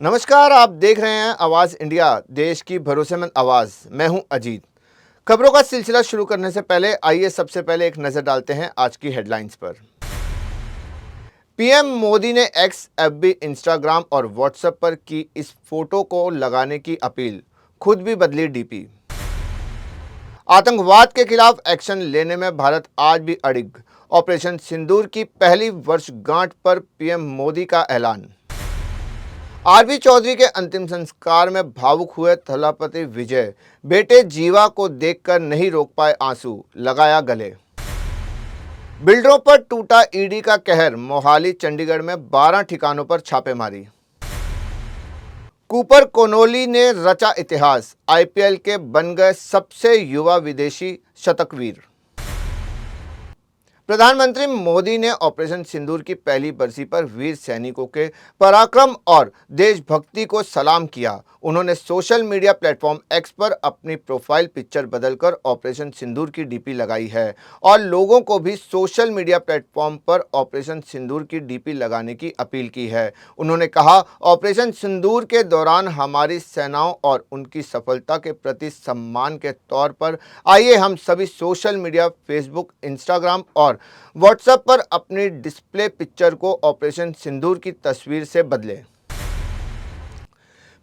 नमस्कार, आप देख रहे हैं आवाज़ इंडिया, देश की भरोसेमंद आवाज़। मैं हूं अजीत। खबरों का सिलसिला शुरू करने से पहले आइए सबसे पहले एक नज़र डालते हैं आज की हेडलाइंस पर। पीएम मोदी ने एक्स, एफबी, इंस्टाग्राम और व्हाट्सएप पर की इस फोटो को लगाने की अपील, खुद भी बदली डीपी। आतंकवाद के खिलाफ एक्शन लेने में भारत आज भी अड़िग, ऑपरेशन सिंदूर की पहली वर्षगांठ पर पीएम मोदी का ऐलान। आरबी चौधरी के अंतिम संस्कार में भावुक हुए थलापति विजय, बेटे जीवा को देखकर नहीं रोक पाए आंसू, लगाया गले। बिल्डरों पर टूटा ईडी का कहर, मोहाली चंडीगढ़ में 12 ठिकानों पर छापेमारी। कूपर कोनोली ने रचा इतिहास, आईपीएल के बन गए सबसे युवा विदेशी शतकवीर। प्रधानमंत्री मोदी ने ऑपरेशन सिंदूर की पहली बरसी पर वीर सैनिकों के पराक्रम और देशभक्ति को सलाम किया। उन्होंने सोशल मीडिया प्लेटफॉर्म एक्स पर अपनी प्रोफाइल पिक्चर बदलकर ऑपरेशन सिंदूर की डीपी लगाई है और लोगों को भी सोशल मीडिया प्लेटफॉर्म पर ऑपरेशन सिंदूर की डीपी लगाने की अपील की है। उन्होंने कहा, ऑपरेशन सिंदूर के दौरान हमारी सेनाओं और उनकी सफलता के प्रति सम्मान के तौर पर आइए हम सभी सोशल मीडिया, फेसबुक, इंस्टाग्राम और व्हाट्सएप पर अपनी डिस्प्ले पिक्चर को ऑपरेशन सिंदूर की तस्वीर से बदले।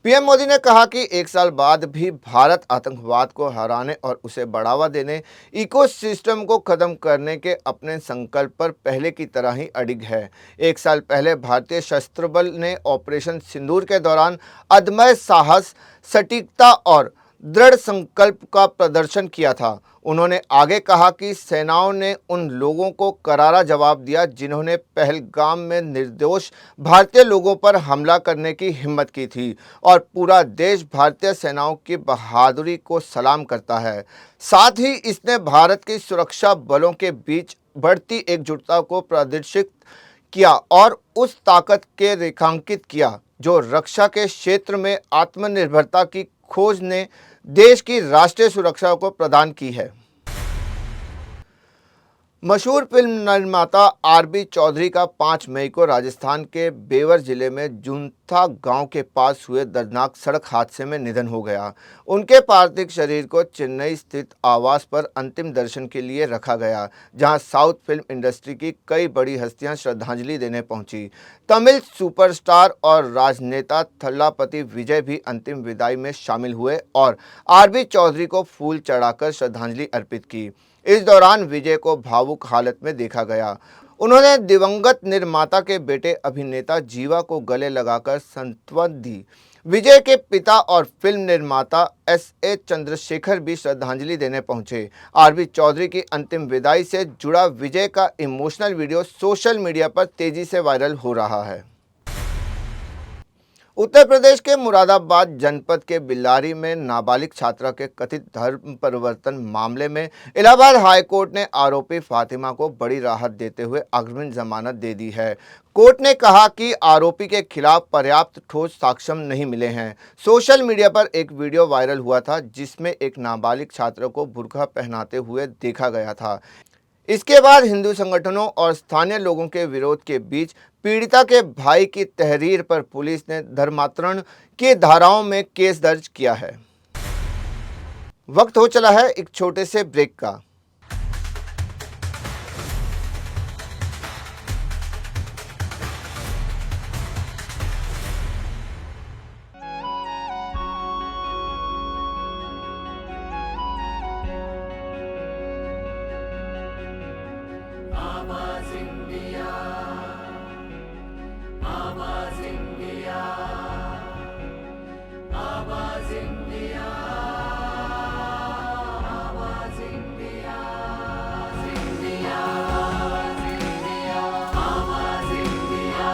पीएम मोदी ने कहा कि एक साल बाद भी भारत आतंकवाद को हराने और उसे बढ़ावा देने, इकोसिस्टम को खत्म करने के अपने संकल्प पर पहले की तरह ही अडिग है। एक साल पहले भारतीय सशस्त्र बल ने ऑपरेशन सिंदूर के दौरान अदम्य साहस, सटीकता और दृढ़ संकल्प का प्रदर्शन किया था। उन्होंने आगे कहा कि सेनाओं ने उन लोगों को करारा जवाब दिया जिन्होंने पहलगाम में निर्दोष भारतीय लोगों पर हमला करने की हिम्मत की थी और पूरा देश भारतीय सेनाओं की बहादुरी को सलाम करता है। साथ ही इसने भारत की सुरक्षा बलों के बीच बढ़ती एकजुटता को प्रदर्शित किया और उस ताकत के रेखांकित किया जो रक्षा के क्षेत्र में आत्मनिर्भरता की खोज ने देश की राष्ट्रीय सुरक्षा को प्रदान की है। मशहूर फिल्म निर्माता आरबी चौधरी का 5 मई को राजस्थान के बेवर जिले में जुन्था गांव के पास हुए दर्दनाक सड़क हादसे में निधन हो गया। उनके पार्थिव शरीर को चेन्नई स्थित आवास पर अंतिम दर्शन के लिए रखा गया, जहां साउथ फिल्म इंडस्ट्री की कई बड़ी हस्तियां श्रद्धांजलि देने पहुंची। तमिल सुपरस्टार और राजनेता थलापति विजय भी अंतिम विदाई में शामिल हुए और आरबी चौधरी को फूल चढ़ाकर श्रद्धांजलि अर्पित की। इस दौरान विजय को भावुक हालत में देखा गया। उन्होंने दिवंगत निर्माता के बेटे अभिनेता जीवा को गले लगाकर सांत्वना दी। विजय के पिता और फिल्म निर्माता एस.ए. चंद्रशेखर भी श्रद्धांजलि देने पहुंचे। आरबी चौधरी की अंतिम विदाई से जुड़ा विजय का इमोशनल वीडियो सोशल मीडिया पर तेजी से वायरल हो रहा है। उत्तर प्रदेश के मुरादाबाद जनपद के बिल्लारी में नाबालिग छात्रा के कथित धर्म परिवर्तन मामले में इलाहाबाद हाई कोर्ट ने आरोपी फातिमा को बड़ी राहत देते हुए अग्रिम जमानत दे दी है। कोर्ट ने कहा कि आरोपी के खिलाफ पर्याप्त ठोस साक्ष्य नहीं मिले हैं। सोशल मीडिया पर एक वीडियो वायरल हुआ था जिसमें एक नाबालिग छात्र को बुर्का पहनाते हुए देखा गया था। इसके बाद हिंदू संगठनों और स्थानीय लोगों के विरोध के बीच पीड़िता के भाई की तहरीर पर पुलिस ने धर्मांतरण की धाराओं में केस दर्ज किया है। वक्त हो चला है एक छोटे से ब्रेक का। आवाज इंडिया, आवाज इंडिया, आवाज इंडिया, आवाज इंडिया, इंडिया, इंडिया, आवाज इंडिया।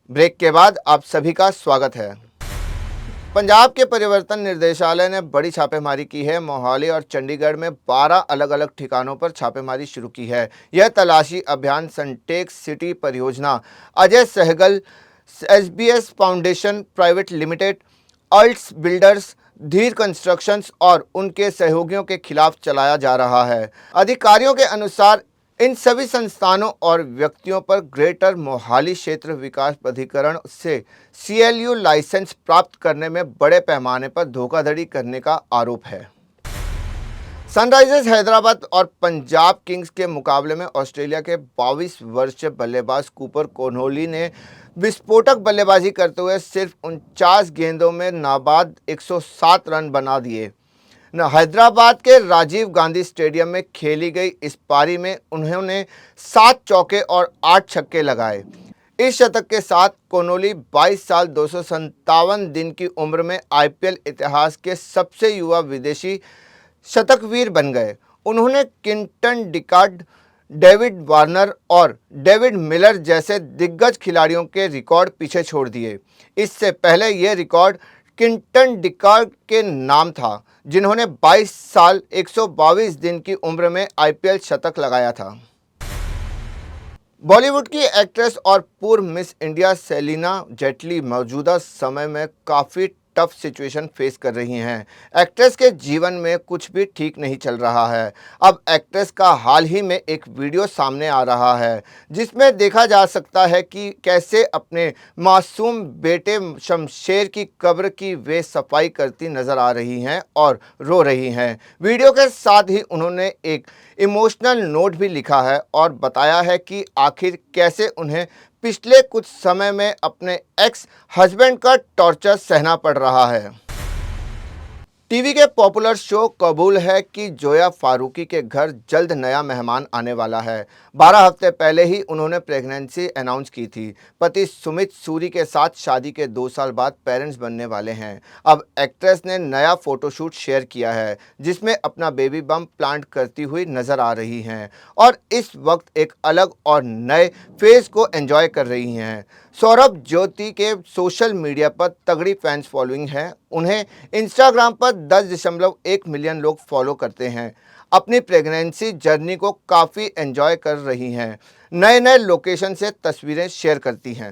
ब्रेक के बाद आप सभी का स्वागत है। पंजाब के परिवर्तन निर्देशालय ने बड़ी छापेमारी की है। मोहाली और चंडीगढ़ में 12 अलग अलग ठिकानों पर छापेमारी शुरू की है। यह तलाशी अभियान सनटेक सिटी परियोजना, Ajay Sehgal, SBS foundation private limited, अल्ट्स बिल्डर्स, धीर कंस्ट्रक्शंस और उनके सहयोगियों के खिलाफ चलाया जा रहा है। अधिकारियों के अनुसार इन सभी संस्थानों और व्यक्तियों पर ग्रेटर मोहाली क्षेत्र विकास प्राधिकरण से CLU लाइसेंस प्राप्त करने में बड़े पैमाने पर धोखाधड़ी करने का आरोप है। सनराइजर्स हैदराबाद और पंजाब किंग्स के मुकाबले में ऑस्ट्रेलिया के 22 वर्षीय बल्लेबाज कूपर कोहली ने विस्फोटक बल्लेबाजी करते हुए सिर्फ 49 गेंदों में नाबाद 107 रन बना दिए। हैदराबाद के राजीव गांधी स्टेडियम में खेली गई इस पारी में उन्होंने 7 चौके और 8 छक्के लगाए। इस शतक के साथ कोहली 22 साल 257 दिन की उम्र में IPL इतिहास के सबसे युवा विदेशी शतकवीर बन गए। उन्होंने क्विंटन डिकॉक, डेविड वार्नर और डेविड मिलर जैसे दिग्गज खिलाड़ियों के रिकॉर्ड पीछे छोड़ दिए। इससे पहले यह रिकॉर्ड क्विंटन डिकॉक के नाम था, जिन्होंने 22 साल 122 दिन की उम्र में IPL शतक लगाया था। बॉलीवुड की एक्ट्रेस और पूर्व मिस इंडिया सेलिना जेटली मौजूदा समय में काफ़ी टफ सिचुएशन फेस कर रही हैं। एक्ट्रेस के जीवन में कुछ भी ठीक नहीं चल रहा है। अब एक्ट्रेस का हाल ही में एक वीडियो सामने आ रहा है, जिसमें देखा जा सकता है कि कैसे अपने मासूम बेटे शमशेर की कब्र की वे सफाई करती नज़र आ रही हैं और रो रही हैं। वीडियो के साथ ही उन्होंने एक इमोशनल नोट भी लिखा है और बताया है कि आखिर कैसे उन्हें पिछले कुछ समय में अपने एक्स हस्बैंड का टॉर्चर सहना पड़ रहा है। टीवी के पॉपुलर शो कबूल है कि जोया फारूकी के घर जल्द नया मेहमान आने वाला है। 12 हफ्ते पहले ही उन्होंने प्रेगनेंसी अनाउंस की थी। पति सुमित सूरी के साथ शादी के 2 साल बाद पेरेंट्स बनने वाले हैं। अब एक्ट्रेस ने नया फोटोशूट शेयर किया है, जिसमें अपना बेबी बम प्लांट करती हुई नजर आ रही हैं और इस वक्त एक अलग और नए फेज को एंजॉय कर रही हैं। सौरभ ज्योति के सोशल मीडिया पर तगड़ी फैंस फॉलोइंग है। उन्हें इंस्टाग्राम पर 10.1 मिलियन लोग फॉलो करते हैं। अपनी प्रेगनेंसी जर्नी को काफ़ी एंजॉय कर रही हैं। नए नए लोकेशन से तस्वीरें शेयर करती हैं।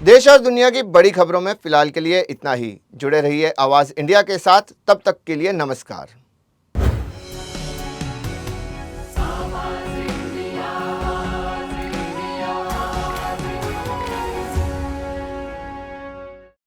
देश और दुनिया की बड़ी खबरों में फिलहाल के लिए इतना ही। जुड़े रहिए आवाज़ इंडिया के साथ। तब तक के लिए नमस्कार।